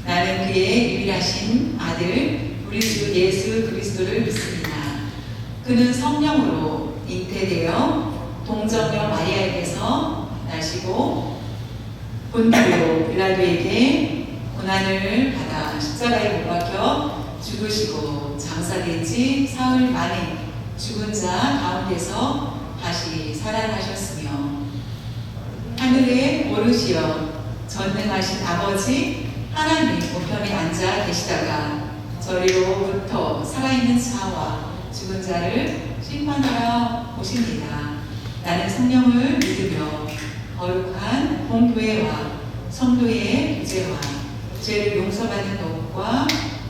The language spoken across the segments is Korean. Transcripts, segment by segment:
나는 그의 유일하신 아들 우리 주 예수 그리스도를 믿습니다. 그는 성령으로 잉태되어 동정녀 마리아에게서 나시고 본디오 빌라도에게 고난을 받아 십자가에 못 박혀 죽으시고 장사된 지 사흘 만에 죽은 자 가운데서 다시 살아나셨으며 하늘에 오르시어 전능하신 아버지 하나님 우편에 앉아 계시다가 저리로부터 살아있는 자와 죽은 자를 심판하러 오십니다. 나는 성령을 믿으며 거룩한 공교회와 성도의 교제와 죄를 용서받는 것과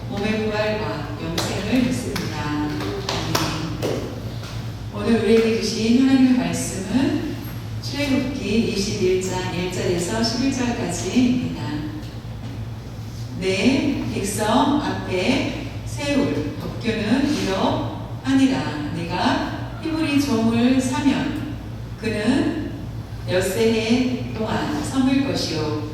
몸의 부활과 영생을 믿습니다. 아멘. 오늘 우리에게 주신 하나님의 말씀은 출애굽기 21장 1절에서 11절까지입니다. 내 백성 앞에 세울 법규는 이러하니라. 네가 히브리 종을 사면 그는 엿새 해 동안 섬을 것이요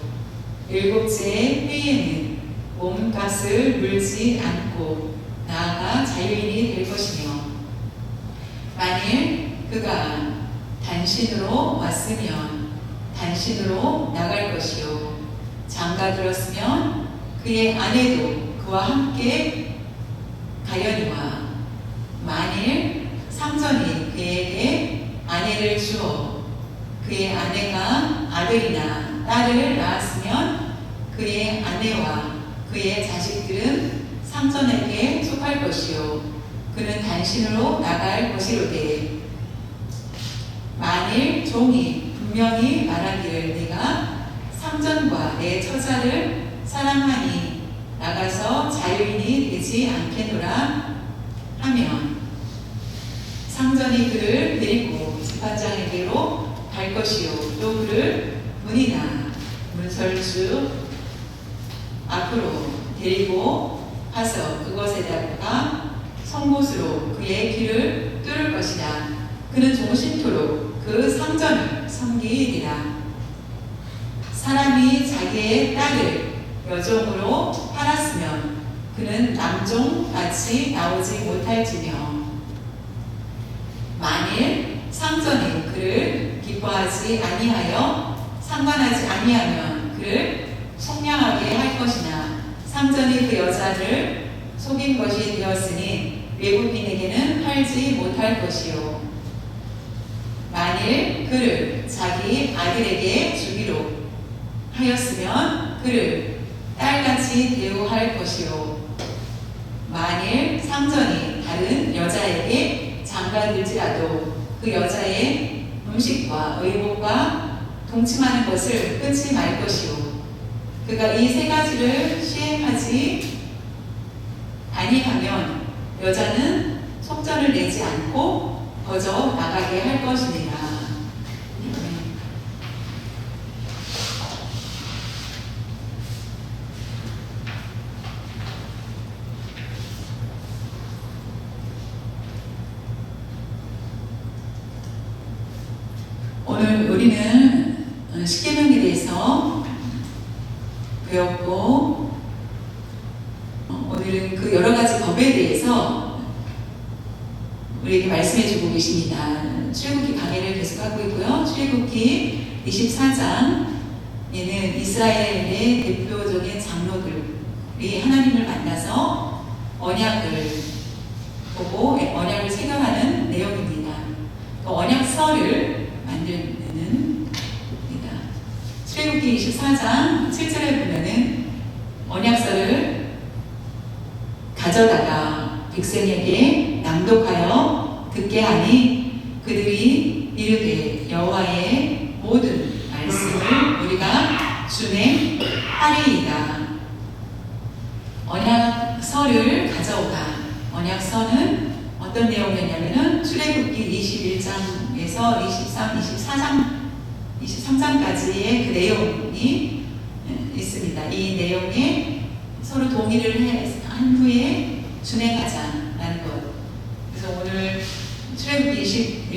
일곱째 해에는 몸값을 물지 않고 나아가 자유인이 될 것이며 만일 그가 단신으로 왔으면 단신으로 나갈 것이요 장가 들었으면 그의 아내도 그와 함께 가려니와 만일 상전이 그에게 아내를 주어 그의 아내가 아들이나 딸을 낳았으면 그의 아내와 그의 자식들은 상전에게 속할 것이요 그는 단신으로 나갈 것이로되 만일 종이 분명히 말하기를 내가 상전과 내 처자를 사랑하니 나가서 자유인이 되지 않겠노라 하면 상전이 그를 데리고 재판장에게로 갈 것이요 또 그를 문이나 문설주 앞으로 데리고 가서 그것에다가 송곳으로 그의 귀를 뚫을 것이다. 그는 종신토록 그 상전을 섬기리라. 사람이 자기의 딸을 여종으로 팔았으면 그는 남종같이 나오지 못할지며 만일 상전이 그를 기뻐하지 아니하여 상관하지 아니하면 그를 속량하게 할 것이나 상전이 그 여자를 속인 것이 되었으니 외국인에게는 팔지 못할 것이요 만일 그를 자기 아들에게 주기로 하였으면 그를 딸같이 대우할 것이요 만일 상전이 다른 여자에게 장가들지라도 그 여자의 음식과 의복과 동침하는 것을 끊지 말 것이요 그가 이 세 가지를 시행하지 아니하면 여자는 속전을 내지 않고 거저 나가게 할 것이니라. 오늘 우리는 십계명에 대해서 배웠고 오늘은 그 여러 가지 법에 대해서 우리에게 말씀해 주고 계십니다. 출애굽기 강의를 계속하고 있고요. 출애굽기 24장에는 이스라엘의 대표적인 장로들이 하나님을 만나서 언약을 보고 언약을 체결하는 내용입니다. 그 언약서를 만드는 겁니다. 출애굽기 24장 7절에 보면은 언약서를 가져다가 백성에게 낭독하여 듣게 하니 그들이 이르되 여호와의 모든 말씀을 우리가 준행하리이다. 언약서를 가져오다. 언약서는 어떤 내용이었냐면은 출애굽기 21장에서 23장까지의 그 내용이 있습니다. 이 내용에 서로 동의를 한 후에 준행하자라는 것. 그래서 오늘 출애굽기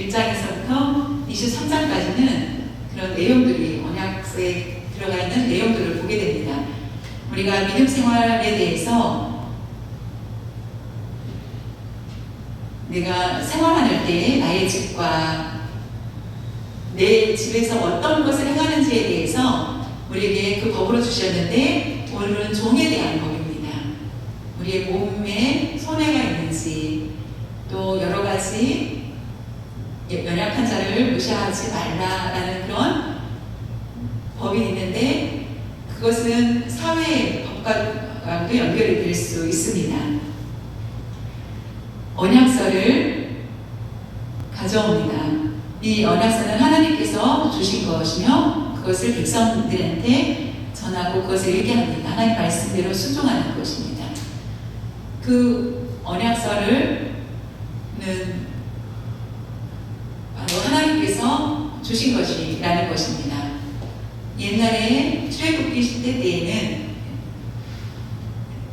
21장에서부터 23장까지는 그런 내용들이 언약서에 들어가 있는 내용들을 보게 됩니다. 우리 우리가 믿음 생활에 대해서 내가 생활할 때 나의 집과 내 집에서 어떤 것을 행하는지에 대해서 우리에게 그 법으로 주셨는데, 오늘은 종에 대한 법입니다. 우리의 몸에 손해가 있는지, 또 여러 가지 연약한 자를 무시하지 말라라는 그런 법이 있는데, 그것은 사회의 법과도 연결이 될 수 있습니다. 언약서를 가져옵니다. 이 언약서는 하나님께서 주신 것이며 그것을 백성들한테 전하고 그것을 얘기합니다. 하나님 말씀대로 순종하는 것입니다. 그 언약서를 바로 하나님께서 주신 것이라는 것입니다. 옛날에 출애굽기 시대 때에는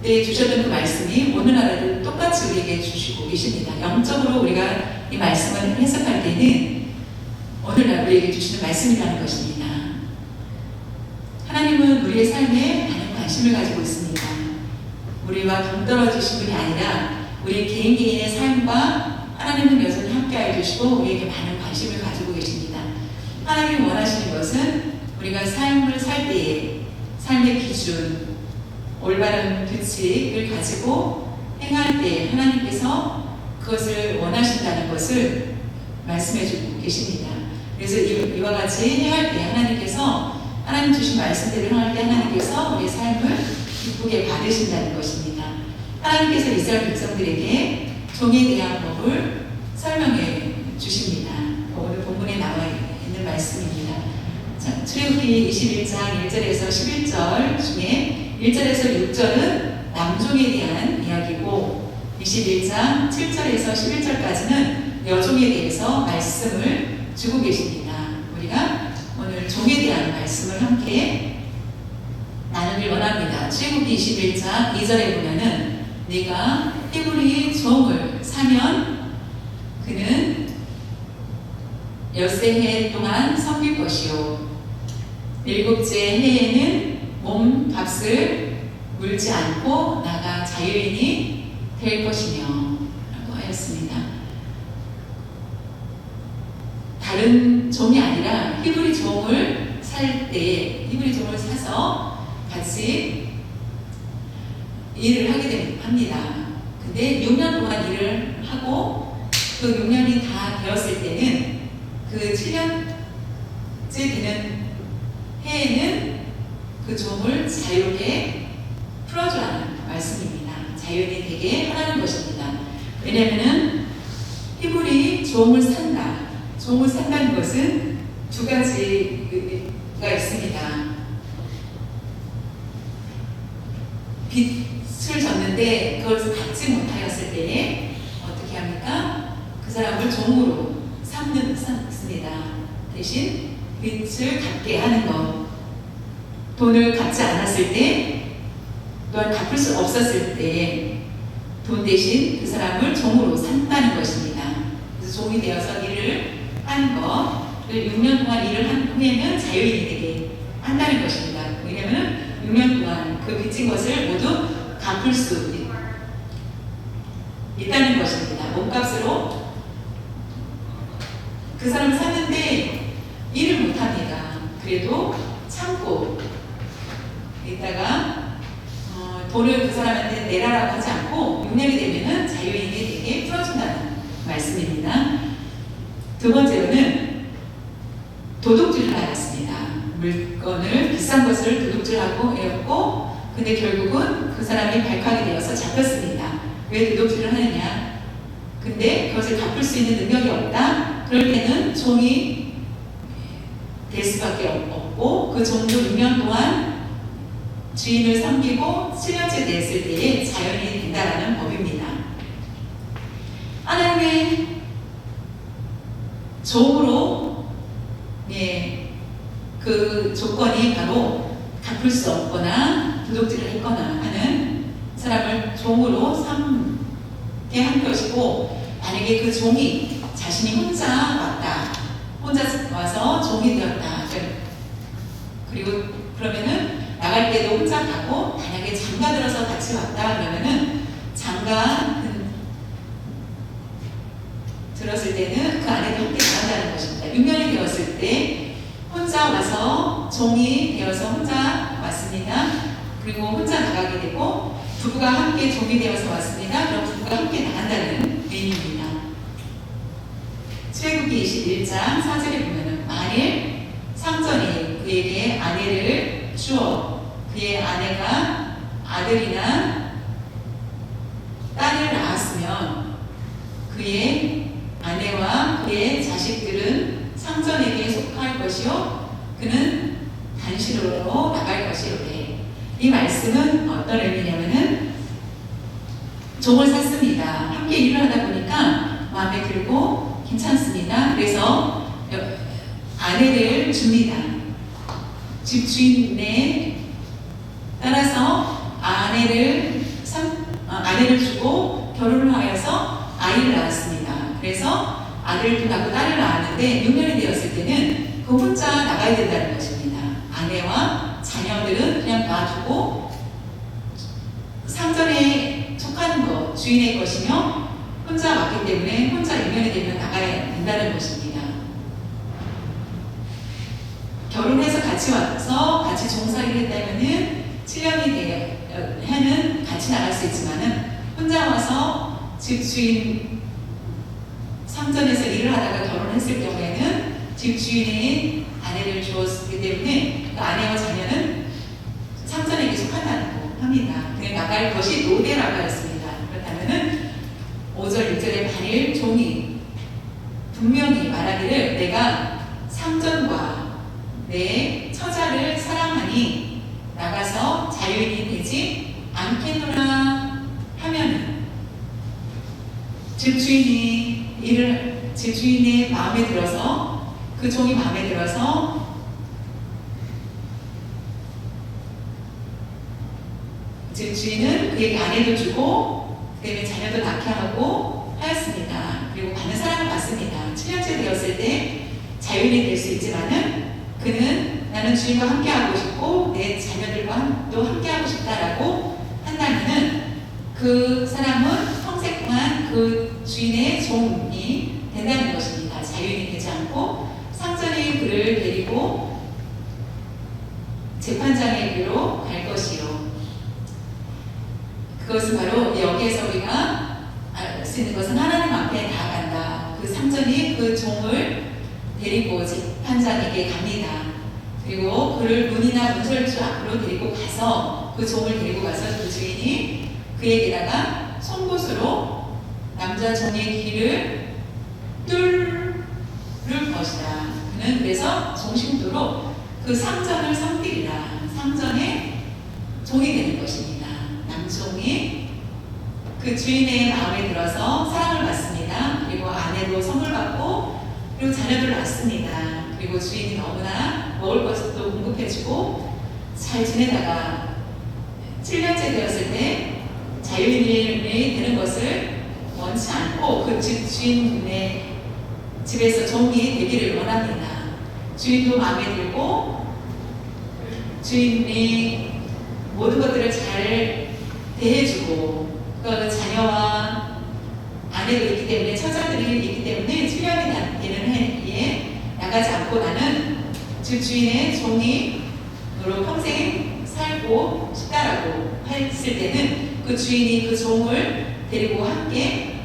주셨던 그 말씀이 오늘날에도 똑같이 우리에게 주시고 계십니다. 영적으로 우리가 이 말씀을 해석할 때는 오늘날 우리에게 주시는 말씀이라는 것입니다. 하나님은 우리의 삶에 많은 관심을 가지고 있습니다. 우리와 동떨어지신 분이 아니라 우리 개인의 삶과 하나님은 여전히 함께해 주시고 우리에게 많은 관심을 가지고 계십니다. 하나님이 원하시는 것은 우리가 삶을 살 때에 삶의 기준, 올바른 규칙을 가지고 행할 때 하나님께서 그것을 원하신다는 것을 말씀해 주고 계십니다. 그래서 이와 같이 행할 때 하나님 주신 말씀대로 행할 때 하나님께서 우리의 삶을 기쁘게 받으신다는 것입니다. 하나님께서 이스라엘 백성들에게 종에 대한 법을 설명해 주십니다. 오늘 본문에 나와 있는 말씀입니다. 출애굽기 21장 1절에서 11절 중에 1절에서 6절은 남종에 대한 이야기고 21장 7절에서 11절까지는 여종에 대해서 말씀을 주고 계십니다. 우리가 오늘 종에 대한 말씀을 함께 나누길 원합니다. 출애굽기 21장 2절에 보면은 네가 히브리 종을 사면 그는 13해 동안 섬길 것이요 7째 해에는 몸값을 물지 않고 나가 자유인이 될 것이며 라고 하였습니다. 다른 종이 아니라 히브리 종을 살 때 히브리 종을 사서 같이 일을 하게 합니다. 근데 6년 동안 일을 하고 그 6년이 다 되었을 때는 그 7년째 되는 해에는 그 종을 자유롭게 풀어주라는 말씀입니다. 자유인이 되게 하라는 것입니다. 왜냐하면 히브리 종을 산다. 종을 산다는 것은 두 가지가 있습니다. 빚을 졌는데 그것을 갚지 못하였을 때에 어떻게 합니까? 그 사람을 종으로 삼습니다. 대신 빚을 갚게 하는 것. 돈을 갚지 않았을 때 또한 갚을 수 없었을 때 돈 대신 그 사람을 종으로 삼다는 것입니다. 그래서 종이 되어서 일을 하는 것을 6년 동안 일을 한 후에는 자유인이 되게 한다는 것입니다. 왜냐하면 6년 동안 그 빚진 것을 모두 갚을 수 있다는 것입니다. 몸값으로 그 사람을 샀는데 일을 못합니다. 그래도 참고 있다가 돈을 그 사람한테 내라라고 하지 않고 6년이 되면은 자유인이 되게 풀어준다는 말씀입니다. 두 번째로는 도둑질을 하였습니다. 물건을 비싼 것을 도둑질하고 에었고 근데 결국은 그 사람이 발칵이 되어서 잡혔습니다. 왜 도둑질을 하느냐? 근데 그것을 갚을 수 있는 능력이 없다? 그럴 때는 종이 될 수밖에 없고 그 종도 6년 동안 주인을 섬기고 7년째 됐을 때에 자연이 된다라는 법입니다. 하나님의 종으로 그 조건이 바로 갚을 수 없거나 도둑질을 했거나 하는 사람을 종으로 삼게 한 것이고 만약에 그 종이 자신이 혼자 왔다. 혼자 와서 종이 되었다. 그리고 그러면은 나 나갈 때도 혼자 가고, 만약에 장가 들어서 같이 왔다 그러면은 장가 들었을 때는 그 아내도 함께 나간다는 것입니다. 6년이 되었을 때 혼자 와서 종이 되어서 혼자 왔습니다. 그리고 혼자 나가게 되고, 부부가 함께 종이 되어서 왔습니다. 그럼 부부가 함께 나간다는 의미입니다. 출애굽기 21장 4절에 보면은 만일 상전이 그에게 아내를 주어 그의 아내가 아들이나 딸을 낳았으면 그의 아내와 그의 자식들은 상전에게 속할 것이요 그는 단시로로 나갈 것이로되. 이 말씀은 어떤 의미냐면은 종을 샀습니다. 함께 일을 하다 보니까 마음에 들고 괜찮습니다. 그래서 아내를 줍니다. 집 주인에 따라서 아내를 주고 결혼을 하여서 아이를 낳았습니다. 그래서 아들을 낳고 딸을 낳았는데 6년이 되었을 때는 그 혼자 나가야 된다는 것입니다. 아내와 자녀들은 그냥 놔두고 상전에 속하는 것, 주인의 것이며 혼자 왔기 때문에 혼자 6년이 되면 나가야 된다는 것입니다. 결혼해서 같이 와서 같이 종살이를 했다면은 7년이 해는 같이 나갈 수 있지만은 혼자 와서 집 주인 상전에서 일을 하다가 결혼했을 경우에는 집 주인이 아내를 주었기 때문에 그 아내와 자녀는 상전에게 속한다고 합니다. 그냥 나갈 것이 노대라고 했습니다. 그렇다면은 5절 6절에 만일 종이 분명히 말하기를 내가 상전과 내 처자를 사랑하니 나가서 자유인이 되지 않겠노라 하면은 집주인의 마음에 들어서 그 종이 마음에 들어서 집주인은 그에게 아내도 주고 그 다음에 자녀도 낳게 하고 하였습니다. 그리고 많은 사랑을 받습니다. 7년째 되었을 때 자유인이 될 수 있지만은 그는 나는 주인과 함께하고 싶고 내 자녀들과도 함께하고 싶다라고 한다면은 그 사람은 평생 동안 그 주인의 종이 된다는 것입니다. 자유인이 되지 않고 상전이 그를 데리고 재판장에게로 갈 것이요. 그것은 바로 여기에서 우리가 알 수 있는 것은 하나님 앞에 나아간다. 그 상전이 그 종을 데리고 재판장에게 갑니다. 그리고 그를 문이나 문설주 앞으로 데리고 가서 그 종을 데리고 가서 그 주인이 그에게다가 송곳으로 남자 종의 길을 뚫을 것이다. 그는 그래서 종신도로 그 상전을 섬기리라. 상전의 종이 되는 것입니다. 남종이 그 주인의 마음에 들어서 사랑을 받습니다. 그리고 아내도 선물 받고 그리고 자녀들 낳습니다. 그리고 주인이 너무나 먹을 것도 공급해주고 잘 지내다가 7년째 되었을 때 자유인이 되는 것을 원치 않고 그 집 주인의 집에서 종이 되기를 원합니다. 주인도 마음에 들고 주인이 모든 것들을 잘 대해주고 그 자녀와 아내도 있기 때문에 처자들이 있기 때문에 7년이 되는 해에 나가지 않고 나는 집 주인의 종이로 평생 살고 싶다라고 했을 때는 그 주인이 그 종을 데리고 함께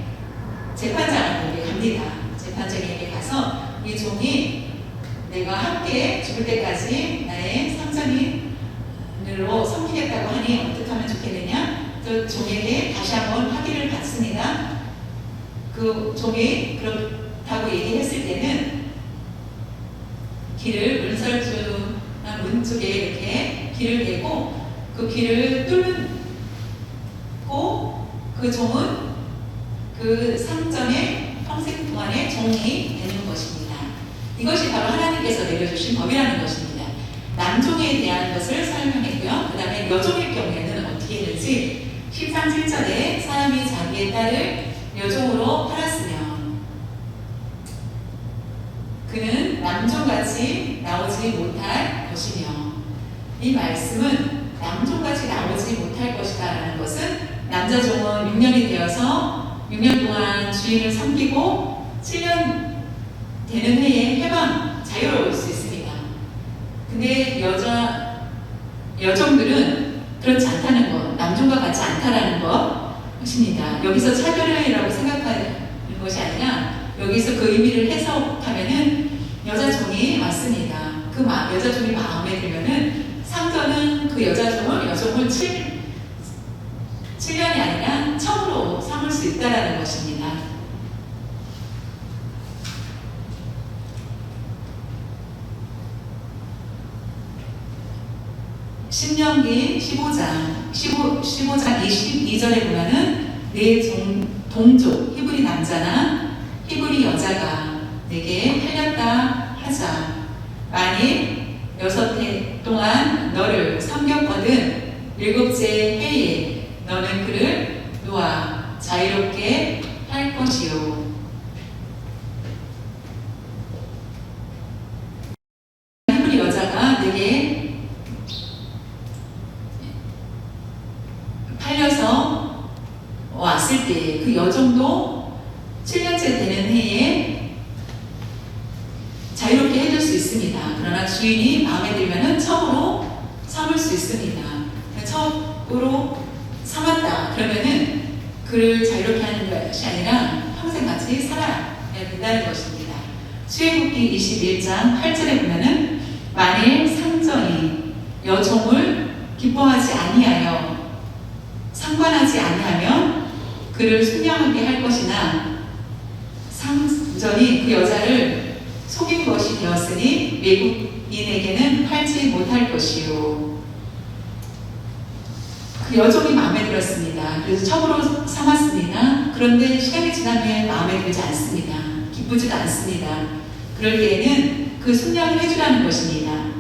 재판장에게 갑니다. 재판장에게 가서 이 종이 내가 함께 죽을 때까지 나의 상전인으로 섬기겠다고 하니 어떻게 하면 좋겠느냐? 그 종에게 다시 한번 확인을 받습니다. 그 종이 그렇다고 얘기했을 때는 길을 문설주나 문 쪽에 이렇게 길을 대고 그 길을 뚫고 그 종은 그 상전의 평생 동안의 종이 되는 것입니다. 이것이 바로 하나님께서 내려주신 법이라는 것입니다. 남종에 대한 것을 설명했고요. 그 다음에 여종일 경우에는 어떻게 되는지 13, 7절에 사람이 자기의 딸을 여종으로 팔았으면 그는 남종같이 나오지 못할 것이며 이 말씀은 남종같이 나오지 못할 것이다 라는 것은 남자 종은 6년이 되어서 6년 동안 주인을 섬기고 7년 되는 해에 해방 자유로울 수 있습니다. 근데 여종들은 그렇지 않다는 것, 남종과 같지 않다라는 것입니다. 여기서 차별이라고 생각하는 것이 아니라 여기서 그 의미를 해석하면은 여자 종이 맞습니다. 그 여자 종이 마음에 들면은 상전은 그 여종을 7년이 아니라 청으로 삼을 수 있다라는 것입니다. 신명기 15장 22절에 보면은 내 동족 히브리 남자나 히브리 여자가 내게 팔렸다 하자. 만일 6해 동안 너를 섬겼거든 7째 해에 너는 그를 놓아 자유롭게 할 것이요. 히브리 여자가 내게 팔려서 왔을 때 그 여종도 7년째 되는 해에 자유롭게 해줄 수 있습니다. 그러나 주인이 마음에 들면은 첩으로 삼을 수 있습니다. 첩으로 삼았다 그러면은 그를 자유롭게 하는 것이 아니라 평생 같이 살아야 된다는 것입니다. 출애굽기 21장 8절에 보면은 만일 상전이 여종을 기뻐하지 아니하여 상관하지 아니하면 그를 순양하게 할 것이나 상전이 그 여자를 속인 것이 되었으니 외국인에게는 팔지 못할 것이요. 그 여종이 마음에 들었습니다. 그래서 첩으로 삼았습니다. 그런데 시간이 지난 후에 마음에 들지 않습니다. 기쁘지도 않습니다. 그럴 때에는 그 순양을 해주라는 것입니다.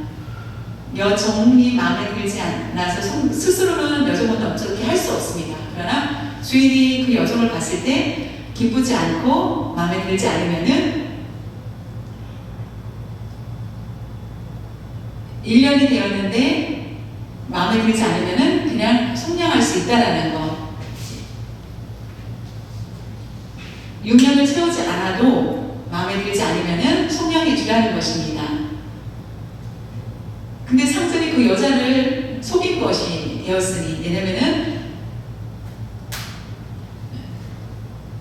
여종이 마음에 들지 않아서 스스로는 여종은 어떻게 할 수 없습니다. 그러나 주인이 그 여종을 봤을 때 기쁘지 않고 마음에 들지 않으면은 1년이 되었는데 마음에 들지 않으면은 그냥 속량할 수 있다라는 것. 6년을 채우지 않아도 마음에 들지 않으면은 속량해 주라는 것입니다. 근데 상전이 그 여자를 속인 것이 되었으니, 왜냐면은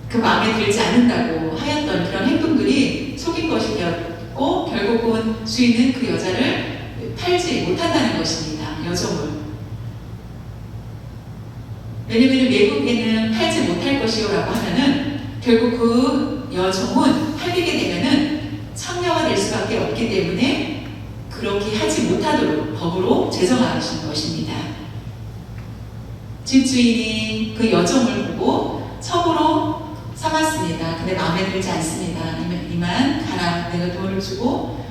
그 마음에 들지 않는다고 하였던 그런 행동들이 속인 것이 되었고, 결국은 주인은 그 여자를 팔지 못한다는 것입니다. 여종을. 왜냐면 외국에는 팔지 못할 것이요 라고 하면은 결국 그 여종은 팔리게 되면은 창녀가 될 수밖에 없기 때문에 그렇게 하지 못하도록 법으로 제정하신 것입니다. 집주인이 그 여종을 보고 첩으로 삼았습니다. 근데 마음에 들지 않습니다. 이만 가라. 내가 돈을 주고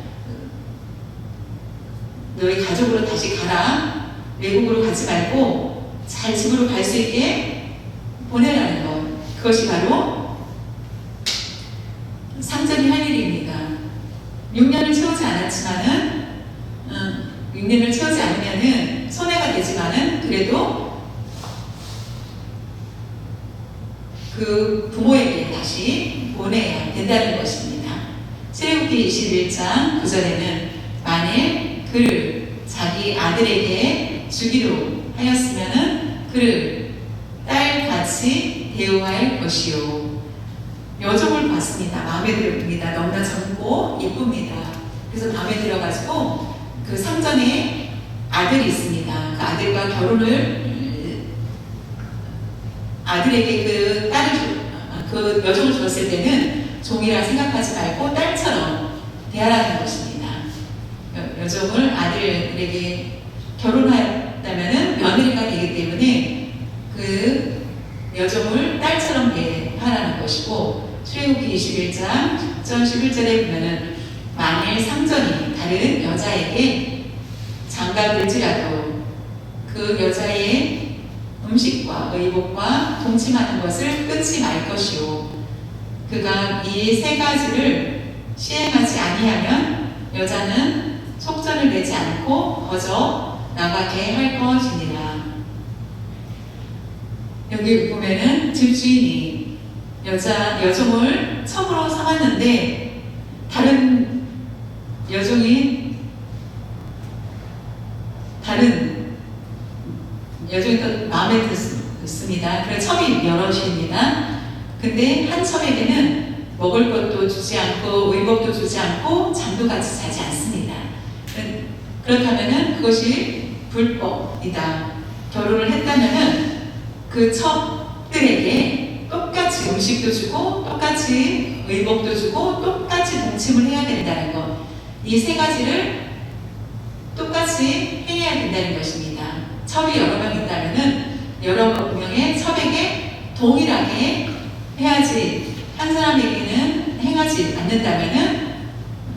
너희 가족으로 다시 가라. 외국으로 가지 말고 잘 집으로 갈 수 있게 보내라는 것. 그것이 바로 상전이 할 일입니다. 6년을 채우지 않았지만은 6년을 채우지 않으면은 손해가 되지만은 그래도 그 부모에게 다시 보내야 된다는 것입니다. 출애굽기 21장 9절에는 만일 그를 자기 아들에게 주기로 하였으면은 그를 딸같이 대우할 것이요. 여종을 봤습니다. 마음에 듭니다. 너무나 젊고 예쁩니다. 그래서 마음에 들어가지고 그 상전에 아들이 있습니다. 그 아들과 아들에게 그 여종을 줬을 때는 종이라 생각하지 말고 딸처럼 대하라는 것입니다. 여종을 아들에게 결혼하였다면 며느리가 되기 때문에 그 여종을 딸처럼 대하라는 것이고, 출애굽기 21장 10절 11절에 보면은 만일 상전이 다른 여자에게 장가들지라도 그 여자의 음식과 의복과 동침하는 것을 끊지 말 것이요. 그가 이 세 가지를 시행하지 아니하면 여자는 속전을 내지 않고 거저 나가게 할 것이니라. 여기 보면은 집주인이 여종을 처음으로 삼았는데 다른 여종이 더 마음에 듭습니다. 그래서 첩이 여럿입니다. 근데 한 첩에게는 먹을 것도 주지 않고 의복도 주지 않고 잠도 같이 자지 않습니다. 그렇다면은 그것이 불법이다. 결혼을 했다면은 그 첩들에게 똑같이 음식도 주고 똑같이 의복도 주고 똑같이 동침을 해야 된다는 것. 이 세 가지를 똑같이 해야 된다는 것입니다. 첩이 여러 명 있다면은 여러 명의 첩에게 동일하게 해야지, 한 사람에게는 행하지 않는다면은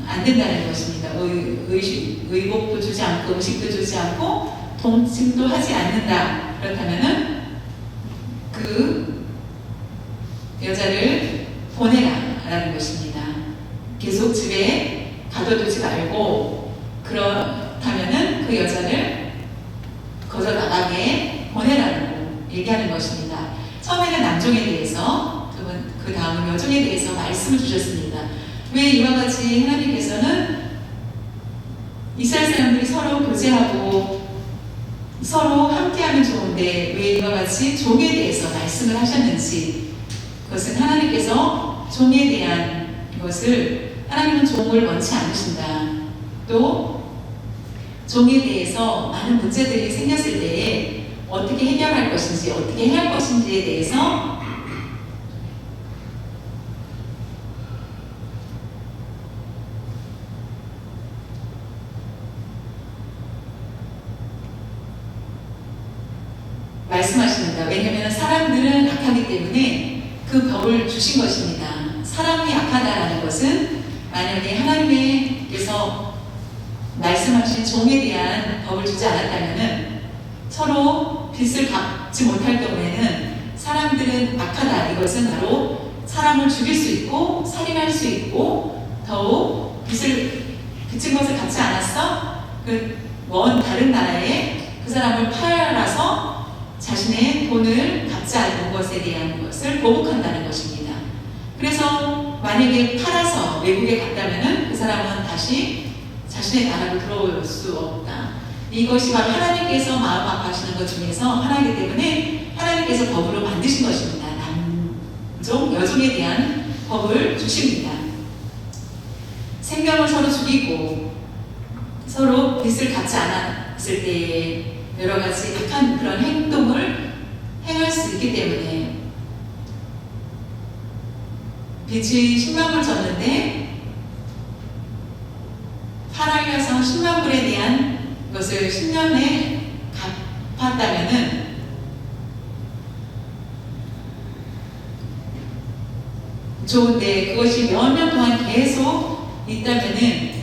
안 된다는 것입니다. 의복도 주지 않고 음식도 주지 않고 동침도 하지 않는다. 그렇다면은 그 여자를 보내라라는 것입니다. 계속 집에 가둬두지 말고 그렇다면은 그 여자를 거저 나가게 보내라고 얘기하는 것입니다. 처음에는 남종에 대해서, 그 다음은 여종에 대해서 말씀을 주셨습니다. 왜 이와 같이 하나님께서는 이스라엘 사람들이 서로 교제하고 서로 함께하면 좋은데 왜 이와 같이 종에 대해서 말씀을 하셨는지, 그것은 하나님께서 종에 대한 것을, 하나님은 종을 원치 않으신다. 또 종에 대해서 많은 문제들이 생겼을 때에 어떻게 해결할 것인지, 어떻게 해야 할 것인지에 대해서 말씀하십니다. 왜냐하면 사람들은 악하기 때문에 그 법을 주신 것입니다. 사람이 악하다라는 것은 만약에 하나님께서 말씀하신 종에 대한 법을 주지 않았다면 서로 빚을 갚지 못할 경우에는 사람들은 악하다. 이것은 바로 사람을 죽일 수 있고 살인할 수 있고 더욱 빚진 것을 갚지 않았어? 먼 다른 나라에 그 사람을 팔아서 자신의 돈을 갚지 않은 것에 대한 것을 보복한다는 것입니다. 그래서 만약에 팔아서 외국에 갔다면 그 사람은 다시 자신의 나라로 들어올 수 없다. 이것이 바로 하나님께서 마음 아파하시는 것 중에서 하나이기 때문에 하나님께서 법으로 만드신 것입니다. 남종, 여종에 대한 법을 주십니다. 생명을 서로 죽이고 서로 빚을 갚지 않았을 때에 여러 가지 악한 그런 행동을 행할 수 있기 때문에, 빚이 10만 불 졌는데 팔아려서 10만 불에 대한 것을 10년에 갚았다면은 좋은데, 그것이 몇 년 동안 계속 있다면은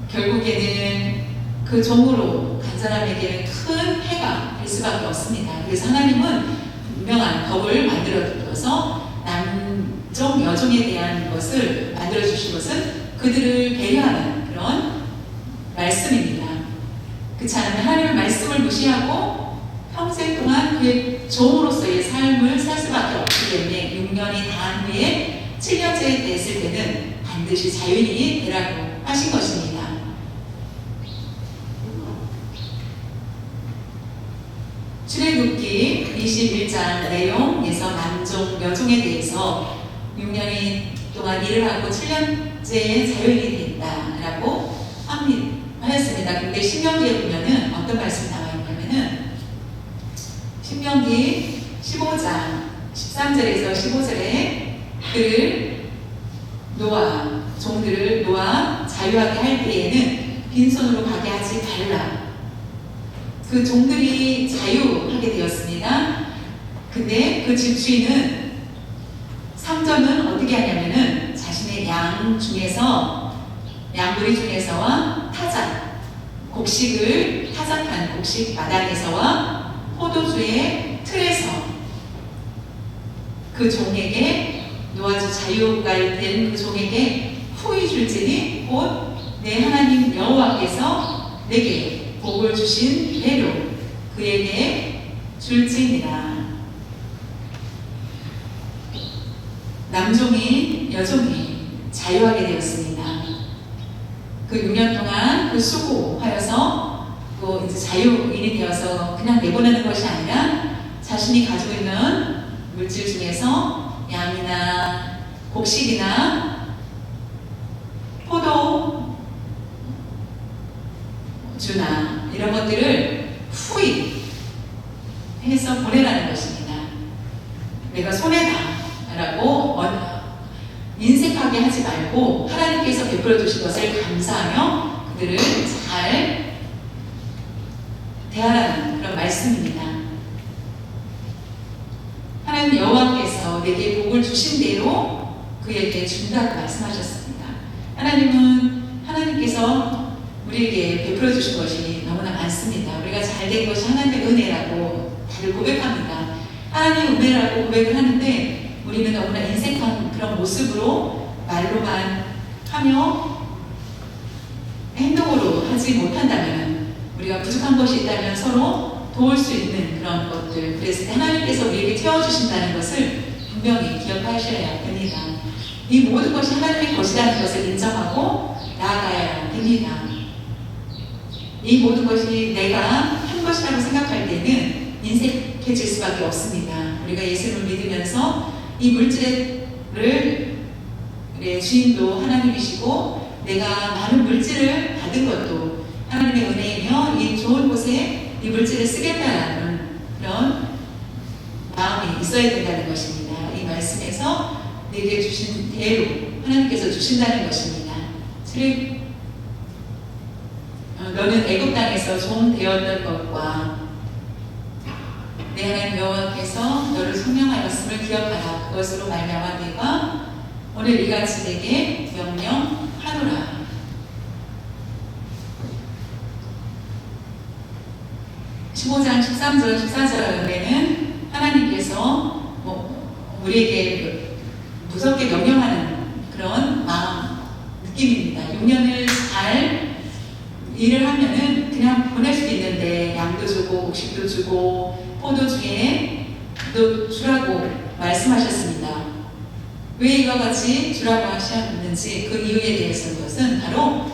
결국에는 그 종으로 간 사람에게는 큰 해가 될 수밖에 없습니다. 그래서 하나님은 분명한 법을 만들어서 남종, 여종에 대한 것을 만들어주신 것은 그들을 배려하는 그런 말씀입니다. 그렇지 않으면 하나님의 말씀을 무시하고 평생 동안 그의 종으로서의 삶을 살 수밖에 없기 때문에 6년이 다한 후에 7년째 됐을 때는 반드시 자유인이 되라고 하신 것입니다. 출애굽기 21장 내용에서 남종, 여종에 대해서 6년이 동안 일을 하고 7년째 자유인이 된다라고 하였습니다. 근데 신명기에 보면은 어떤 말씀이 나와 있냐면은 신명기 15장 13절에서 15절에 종들을 놓아 자유하게 할 때에는 빈손으로 가게 하지 말라. 그 종들이 자유하게 되었습니다. 근데 그 집주인은 3절은 어떻게 하냐면은 자신의 양무리 중에서와 타작한 곡식 마당에서와 포도주의 틀에서 그 종에게 놓아주 자유가 된 그 종에게 후히 줄지니 곧 내 하나님 여호와께서 내게 복을 주신 대로 그에게 줄지니라. 남종이 여종이 자유하게 되었습니다. 그 6년 동안 그 수고하여서 그 이제 자유인이 되어서 그냥 내보내는 것이 아니라 자신이 가지고 있는 물질 중에서 양이나 곡식이나 포도주나 이런 것들을 후히 해서 보내라는 것입니다. 내가 손해다라고 인색하게 하지 말고 하나님께서 베풀어 주신 것을 감사하며 그들을 잘 대하라는 그런 말씀입니다. 하나님 여호와께서 내게 복을 주신 대로 그에게 준다고 말씀하셨습니다. 하나님께서 우리에게 베풀어 주신 것이 너무나 많습니다. 우리가 잘된 것이 하나님의 은혜라고 다들 고백합니다. 하나님의 은혜라고 고백을 하는데 우리는 너무나 인색한 그런 모습으로 말로만 하며 행동으로 하지 못한다면 우리가 부족한 것이 있다면 서로 도울 수 있는 그런 것들, 그랬을 때 하나님께서 우리에게 채워주신다는 것을 분명히 기억하셔야 됩니다. 이 모든 것이 하나님의 것이라는 것을 인정하고 나아가야 됩니다. 이 모든 것이 내가 한 것이라고 생각할 때는 인색해질 수밖에 없습니다. 우리가 예수님을 믿으면서 이 물질의 주인도 하나님이시고 내가 많은 물질을 받은 것도 하나님의 은혜이며 이 좋은 곳에 이 물질을 쓰겠다는 그런 마음이 있어야 된다는 것입니다. 이 말씀에서 내게 주신 대로 하나님께서 주신다는 것입니다. 너는 애굽 땅에서 종 되었던 것과 내 하나님 여호와께서 너를 소명하였음을 기억하라. 그것으로 말미암아 내가 오늘 이같이 내게 명령하노라. (15장) 13절 14절에는 하나님께서 우리에게 무섭게 명령하는 그런 마음 느낌입니다. 6년을 잘 일을 하면은 그냥 보낼 수도 있는데 양도 주고 곡식도 주고 포도주에도 주라고 말씀하셨습니다. 왜 이와 같이 주라고 하셨는지 그 이유에 대해서 것은 바로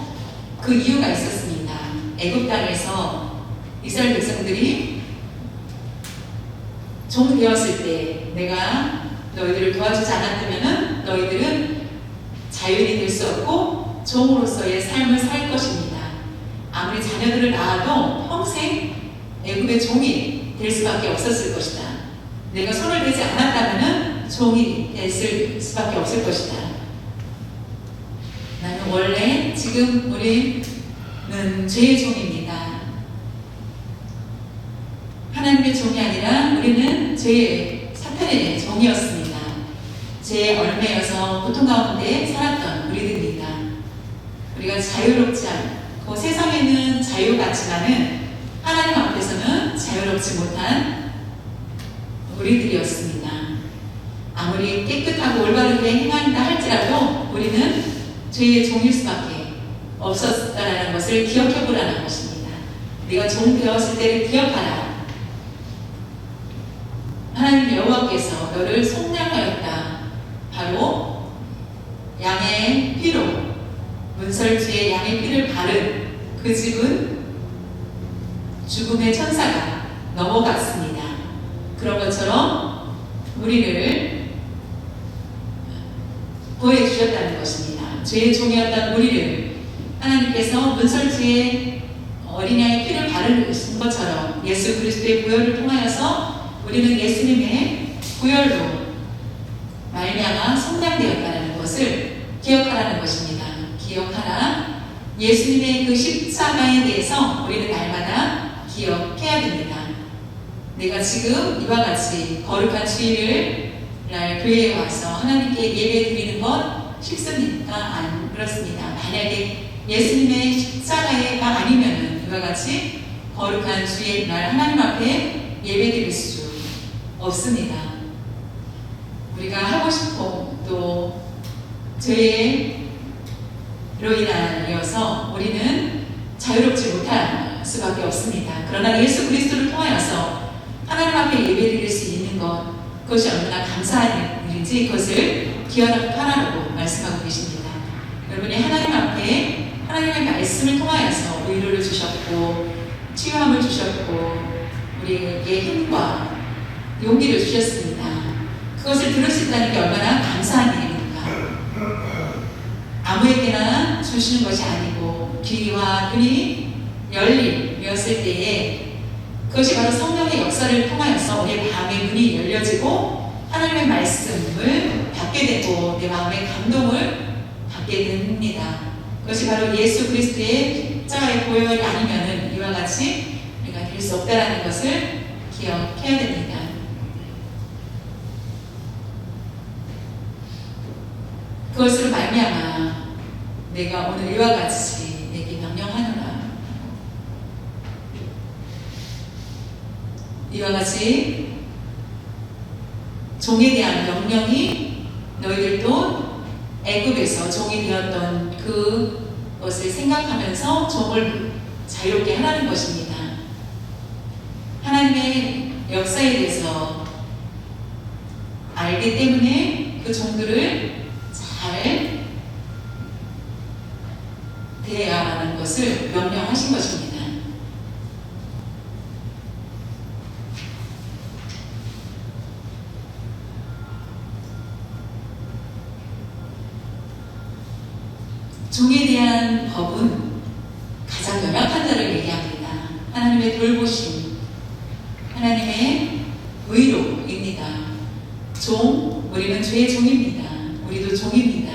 그 이유가 있었습니다. 애굽 땅에서 이스라엘 백성들이 종 되었을 때 내가 너희들을 도와주지 않았다면 너희들은 자유인이 될 수 없고 종으로서의 삶을 살 것입니다. 아무리 자녀들을 낳아도 평생 애굽의 종이 될 수밖에 없었을 것이다. 내가 손을 대지 않았다면 종이 됐을 수밖에 없을 것이다. 나는 원래 지금 우리는 죄의 종입니다. 하나님의 종이 아니라 우리는 죄의 사탄의 종이었습니다. 죄에 얽매여서 고통 가운데 살았던 우리들입니다. 우리가 자유롭지 않고 세상에는 자유 같지만은 하나님 앞에서는 자유롭지 못한 우리들이었습니다. 아무리 깨끗하고 올바르게 행한다 할지라도 우리는 죄의 종일 수밖에 없었다라는 것을 기억해 보라는 것입니다. 네가 종 되었을 때를 기억하라. 하나님 여호와께서 너를 속량하였다. 바로 양의 피로 문설주에 양의 피를 바른 그 집은 죽음의 천사가 넘어갔습니다. 그런 것처럼 우리를 보여주셨다는 것입니다. 죄의 종이었던 우리를 하나님께서 문설주에 어린 양의 피를 바른 것처럼 예수 그리스도의 보혈을 통하여서 우리는 예수님의 보혈로 말미암아 속량되었다는 것을 기억하라는 것입니다. 기억하라. 예수님의 그 십자가에 대해서 우리는 날마다 기억해야 됩니다. 내가 지금 이와 같이 거룩한 주일을 날 교회에 와서 하나님께 예배 드리는 것 쉽습니까? 안 그렇습니다. 만약에 예수님의 십자가가 아니면 이와 같이 거룩한 주일 날 하나님 앞에 예배 드릴 수 없습니다. 우리가 하고 싶고 또 죄로 인하여서 우리는 자유롭지 못할 수밖에 없습니다. 그러나 예수 그리스도를 통하여서 하나님 앞에 예배드릴 수 있는 것, 그것이 얼마나 감사한 일인지 그것을 기억하라고 말씀하고 계십니다. 여러분이 하나님 앞에 하나님의 말씀을 통하여서 위로를 주셨고 치유함을 주셨고 우리에게 힘과 용기를 주셨습니다. 그것을 들을 수 있다는 게 얼마나 감사한 일입니까? 아무에게나 주시는 것이 아니고 귀와 눈이 열리었을 때에 그것이 바로 성령의 역사를 통하여서 우리의 마음의 문이 열려지고 하나님의 말씀을 받게 되고 내 마음의 감동을 받게 됩니다. 그것이 바로 예수 그리스도의 십자가의 보혈이 아니면은 이와 같이 우리가 될 수 없다라는 것을 기억해야 됩니다. 그것으로 말미암아 내가 오늘 이와 같이 내게 명령하노라. 이와 같이 종에 대한 명령이 너희들도 애굽에서 종이 되었던 그것을 생각하면서 종을 자유롭게 하라는 것입니다. 하나님의 역사에 대해서 알기 때문에 그 종들을 잘 대해야 하는 것을 명령하신 것입니다. 종에 대한 법은 가장 연약한 자를 얘기합니다. 하나님의 돌보심, 하나님의 의로입니다. 종, 우리는 주의 종입니다. 우리도 종입니다.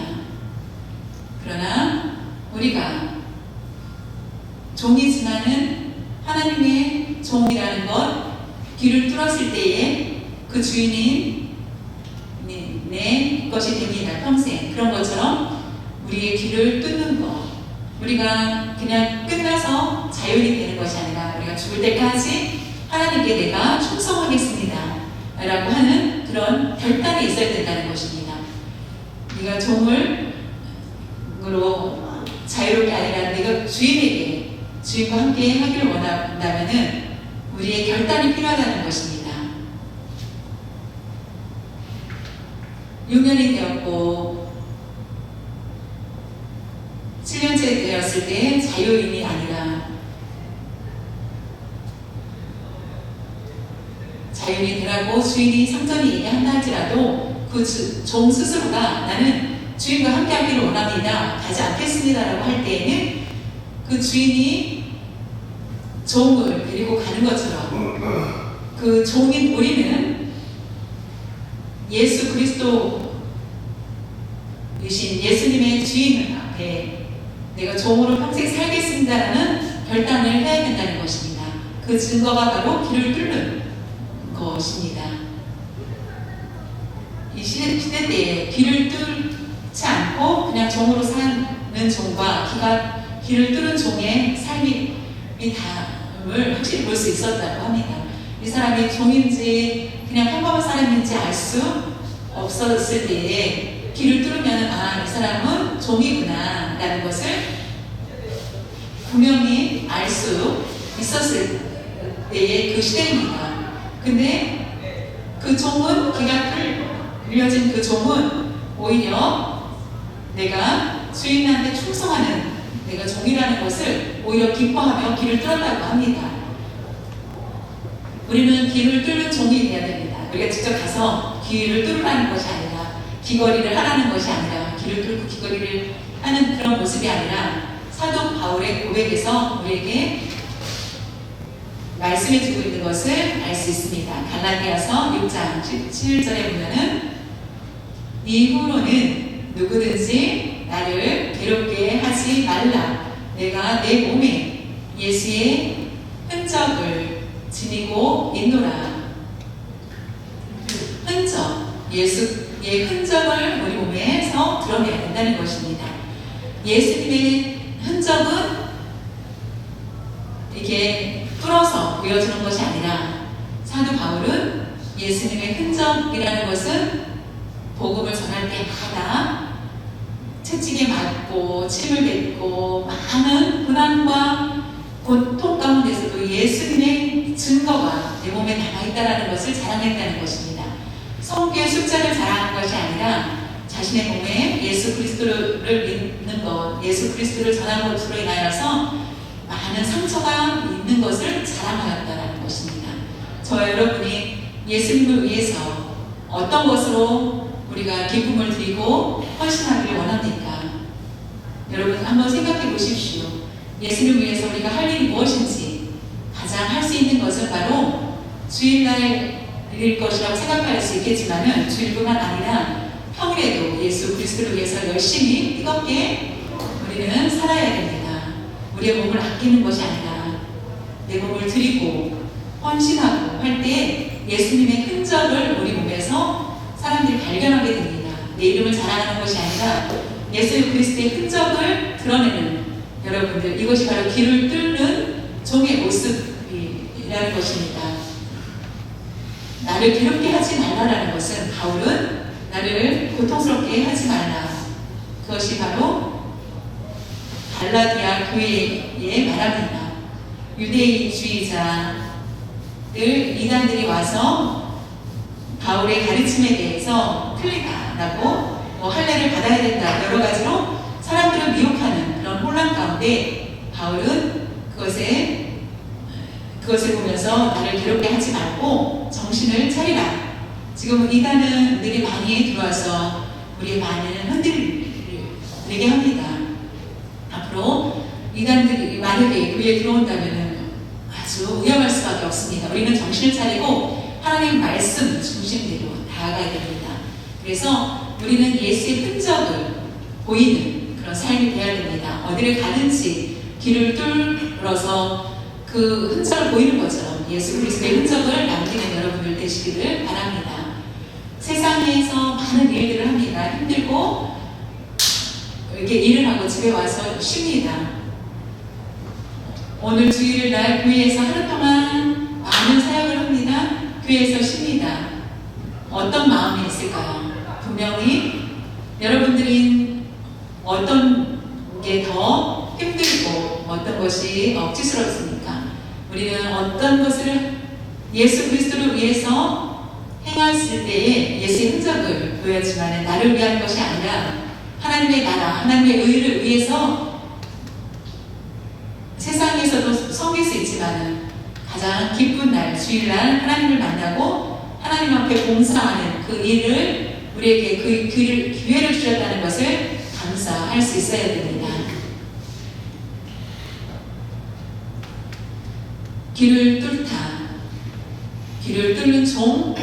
그러나 우리가 종이지만은 하나님의 종이라는 것, 귀를 뚫었을 때에 그 주인인 내 것이 됩니다. 평생. 그런 것처럼 우리의 귀를 뚫는 것, 우리가 그냥 끝나서 자연이 되는 것이 아니라 우리가 죽을 때까지 하나님께 내가 충성하겠습니다 라고 하는 그런 결단이 있어야 된다는 것입니다. 네가 종으로 자유롭게 아니라 내가 주인에게 주인과 함께 하기를 원한다면 우리의 결단이 필요하다는 것입니다. 6년이 되었고 7년째 되었을 때 자유인이 아니라 자유인이 되라고 주인이 상전이 얘기한다 할지라도 그 종 스스로가 나는 주인과 함께 하기를 원합니다, 가지 않겠습니다 라고 할 때에는 그 주인이 종을 데리고 가는 것처럼 그 종인 우리는 예수 그리스도 이신 예수님의 주인 앞에 내가 종으로 평생 살겠습니다라는 결단을 해야 된다는 것입니다. 그 증거가 바로 귀를 뚫는 것입니다. 이 시대 때에 귀를 뚫지 않고 그냥 종으로 사는 종과 귀를 뚫은 종의 삶이 다름을 확실히 볼 수 있었다고 합니다. 이 사람이 종인지 그냥 평범한 사람인지 알 수 없었을 때에 귀를 뚫으면 이 사람은 종이구나 라는 것을 분명히 알 수 있었을 때의 그 시대입니다. 근데 그 종은 귀가 뚫려진 그 종은 오히려 내가 주인한테 충성하는 내가 종이라는 것을 오히려 기뻐하며 귀를 뚫었다고 합니다. 우리는 귀를 뚫는 종이 되어야 됩니다. 우리가 직접 가서 귀를 뚫으라는 것이 아니라 귀걸이를 하라는 것이 아니라 귀를 뚫고 귀걸이를 하는 그런 모습이 아니라 사도 바울의 고백에서 우리에게 말씀해 주고 있는 것을 알 수 있습니다. 갈라디아서 6장 17절에 보면은 이후로는 누구든지 나를 괴롭게 하지 말라. 내가 내 몸에 예수의 흔적을 지니고 있노라. 흔적, 예수의 흔적을 우리 몸에서 드러내야 된다는 것입니다. 예수님의 흔적은 이게 뚫어서 보여주는 것이 아니라 사도 바울은 예수님의 흔적이라는 것은 복음을 전할 때마다 채찍에 맞고 침을 뱉고 많은 고난과 고통 가운데서도 예수님의 증거가 내 몸에 남아있다는 것을 자랑했다는 것입니다. 성교의 숫자를 자랑한 것이 아니라 자신의 몸에 예수 그리스도를 믿는 것, 예수 그리스도를 전한 것으로 인하여서 많은 상처가 있는 것을 자랑하였다는 것입니다. 저와 여러분이 예수님을 위해서 어떤 것으로 우리가 기쁨을 드리고 헌신하기를 원합니까? 여러분 한번 생각해 보십시오. 예수님을 위해서 우리가 할 일이 무엇인지 가장 할 수 있는 것은 바로 주일날일 것이라고 생각할 수 있겠지만은 주일뿐만 아니라 평일에도 예수 그리스도를 위해서 열심히 뜨겁게 우리는 살아야 됩니다. 우리의 몸을 아끼는 것이 아니라 내 몸을 드리고 헌신하고 할 때 예수님의 흔적을 우리 몸에서 사람들이 발견하게 됩니다. 내 이름을 자랑하는 것이 아니라 예수 그리스도의 흔적을 드러내는 여러분들, 이것이 바로 길을 뚫는 종의 모습이라는 것입니다. 나를 괴롭게 하지 말라라는 것은, 바울은 나를 고통스럽게 하지 말라, 그것이 바로 갈라디아 교회의 말합니다. 유대주의자들, 이단들이 와서 바울의 가르침에 대해서 틀리다라고 할례를 받아야 된다, 여러 가지로 사람들을 미혹하는 그런 혼란 가운데 바울은 그것을 보면서 나를 괴롭게 하지 말고 정신을 차리라. 지금 이단들이 많이 들어와서 우리의 많은 흔들리게 합니다. 앞으로 이단들이 만약에 교회에 들어온다면 아주 위험할 수밖에 없습니다. 우리는 정신을 차리고 하나님 말씀 중심대로 나아가야 됩니다. 그래서 우리는 예수의 흔적을 보이는 그런 삶이 되어야 됩니다. 어디를 가든지 길을 뚫어서 그 흔적을 보이는 것처럼 예수 그리스도의 흔적을 남기는 여러분들 되시기를 바랍니다. 세상에서 많은 일들을 합니다. 힘들고 이렇게 일을 하고 집에 와서 쉽니다. 오늘 주일날 교회에서 하루 동안 많은 사역을 합니다. 교회에서 쉽니다. 어떤 마음이 있을까요? 분명히 여러분들이 어떤 게 더 힘들고 어떤 것이 억지스럽습니까? 우리는 어떤 것을 예수 그리스도를 위해서 행했을 때에 예수의 흔적을 보여지만 나를 위한 것이 아니라 하나님의 나라, 하나님의 의를 위해서 세상에서도 섬길 수 있지만 가장 기쁜 날, 주일날 하나님을 만나고 하나님 앞에 봉사하는 그 일을, 우리에게 그 기회를 주셨다는 것을 감사할 수 있어야 됩니다. 길을 뚫는 종,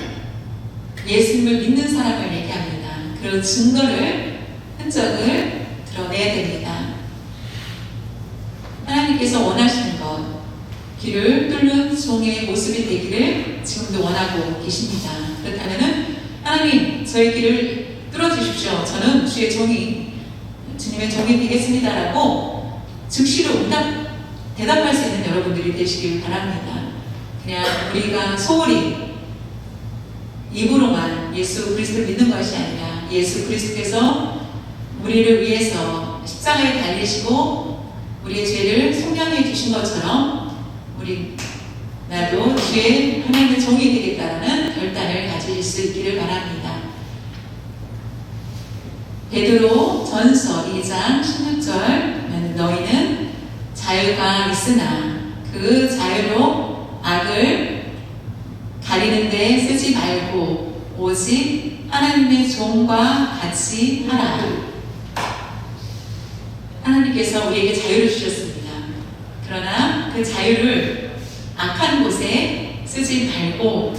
예수님을 믿는 사람을 얘기합니다. 그런 증거를, 흔적을 드러내야 됩니다. 하나님께서 원하시는 것, 길을 뚫는 종의 모습이 되기를 지금도 원하고 계십니다. 그렇다면 하나님, 저의 길을 뚫어주십시오. 저는 주의 종이, 주님의 종이 되겠습니다라고 즉시로 대답할 수 있는 여러분들이 되시길 바랍니다. 그냥 우리가 소홀히 입으로만 예수 그리스도를 믿는 것이 아니라 예수 그리스도께서 우리를 위해서 십자가에 달리시고 우리의 죄를 속량해 주신 것처럼 나도 주의 하나님의 종이 되겠다는 결단을 가질 수 있기를 바랍니다. 베드로 전서 2장 16절, 너희는 자유가 있으나 그 자유로 악을 가리는 데 쓰지 말고 오직 하나님의 종과 같이 하라. 하나님께서 우리에게 자유를 주셨습니다. 그러나 그 자유를 악한 곳에 쓰지 말고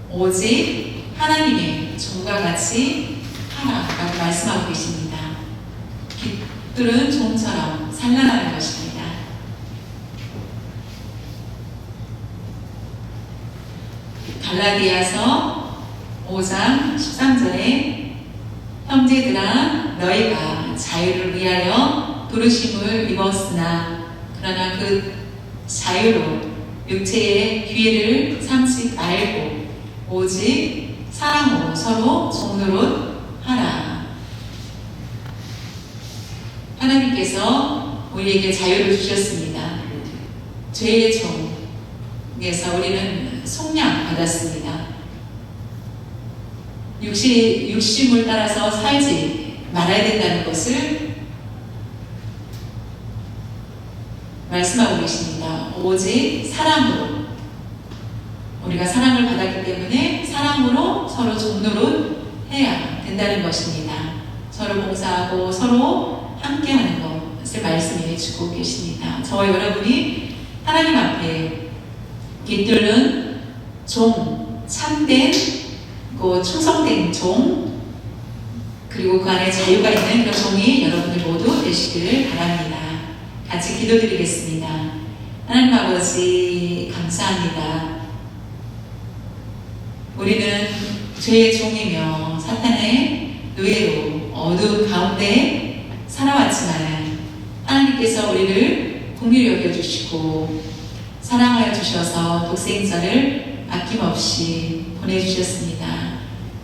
오직 하나님의 종과 같이 하라라고 말씀하고 계십니다. 깃들은 종처럼 산란하는 것입니다. 갈라디아서 5장 13절에 형제들아 너희가 자유를 위하여 부르심을 입었으나 그러나 그 자유로 육체의 기회를 삼지 말고 오직 사랑으로 서로 종노릇 하라. 하나님께서 우리에게 자유를 주셨습니다. 죄의 종에서 우리는 속량 받았습니다. 육심을 따라서 살지 말아야 된다는 것을 말씀하고 계십니다. 오직 사랑으로, 우리가 사랑을 받았기 때문에 사랑으로 서로 종노릇 해야 된다는 것입니다. 서로 봉사하고 서로 함께하는 것을 말씀해 주고 계십니다. 저와 여러분이 하나님 앞에 깃들는 종, 참된 충성된 종, 그리고 그 안에 자유가 있는 그런 종이 여러분들 모두 되시기를 바랍니다. 같이 기도드리겠습니다. 하나님 아버지 감사합니다. 우리는 죄의 종이며 사탄의 노예로 어두운 가운데 살아왔지만 하나님께서 우리를 긍휼히 여겨주시고 사랑하여 주셔서 독생자를 아낌없이 보내주셨습니다.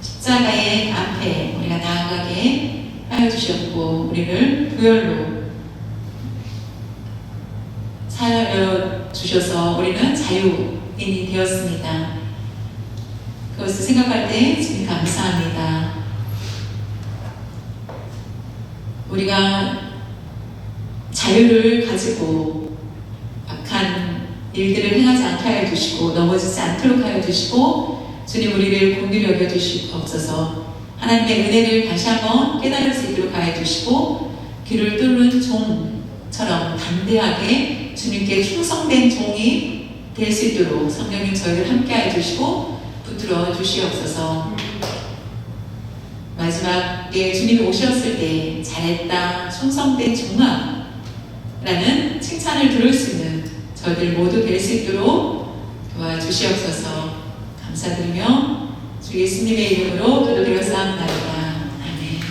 십자가의 앞에 우리가 나아가게 하여 주셨고 우리를 부활로 살려 주셔서 우리는 자유인이 되었습니다. 그것을 생각할 때 지금 감사합니다. 우리가 자유를 가지고 악한 일들을 행하지 않게 하여 주시고 넘어지지 않도록 하여 주시고 주님 우리를 긍휼히 여겨 주시옵소서. 하나님의 은혜를 다시 한번 깨달을 수 있도록 하여 주시고 귀를 뚫는 종처럼 담대하게 주님께 충성된 종이 될 수 있도록 성령님 저희를 함께 하여 주시고 붙들어 주시옵소서. 마지막에 주님이 오셨을 때 잘했다 충성된 종아 라는 칭찬을 들을 수 있는 저희들 모두 될 수 있도록 도와주시옵소서. 감사드리며 주 예수님의 이름으로 기도드려 싸움나이다. 아멘.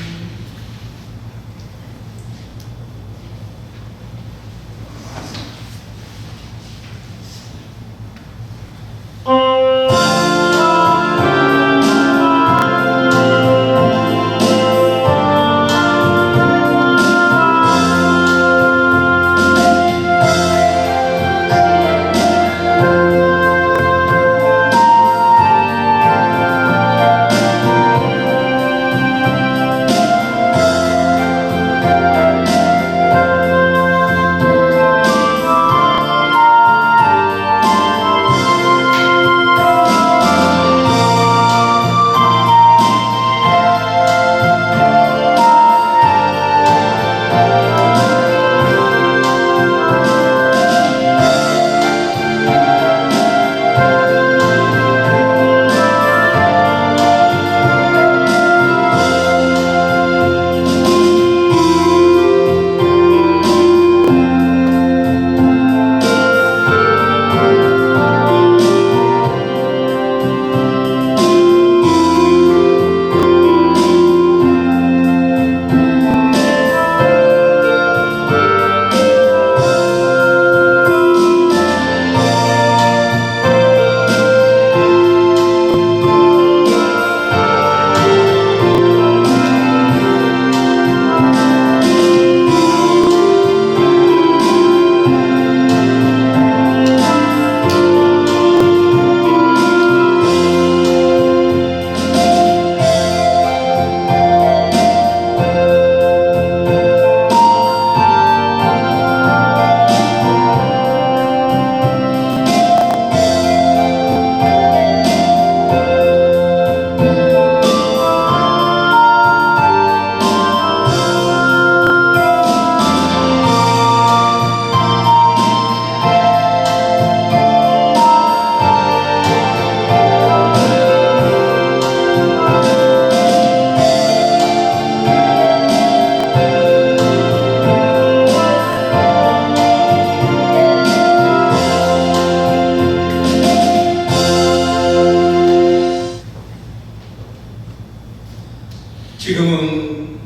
지금은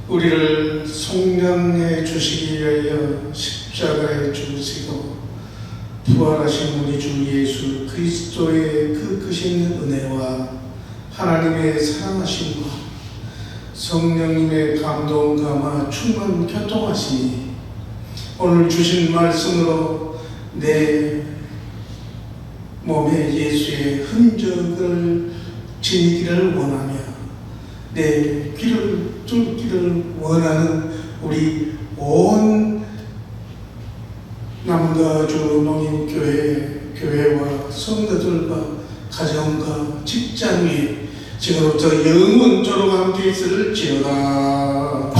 우리를 속량해 주시기 위하여 십자가에 죽으시고 부활하신 우리 주 예수 그리스도의 그 크신 은혜와 하나님의 사랑하심과 성령님의 감동 감화 충만 교통하심이 오늘 주신 말씀으로 내 몸에 예수의 흔적을 지니기를 원하며 내 귀를 뚫기를 원하는 우리 온 남가주 농인교회와 성도들과 가정과 직장 위에 지금부터 영원토록 함께 있을지어다.